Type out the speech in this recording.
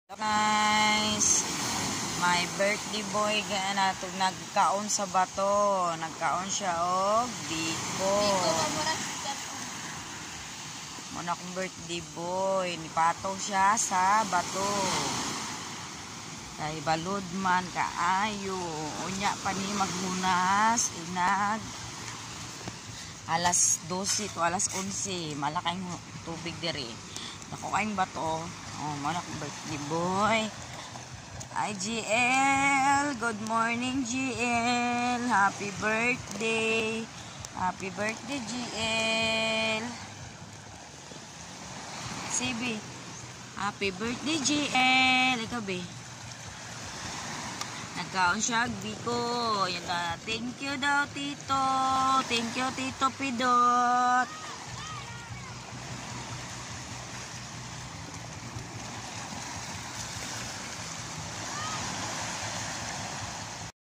Guys, my birthday boy natog nagkaon sa bato. Nagkaon siya og biko. Muna akong birthday boy, nipataw siya sa bato. Kay balod man kaayo. Unya pa ni magmunas inag alas 12 to alas 11. Malakay tubig diri. Dako kaing bato. Oh, mana akong birthday boy. Hi GL, good morning GL. Happy birthday. Happy birthday GL. CB. Happy birthday GL. Ikaw be. Nagkaon siya biko. Yan na. Thank you daw Tito. Thank you Tito Pidot.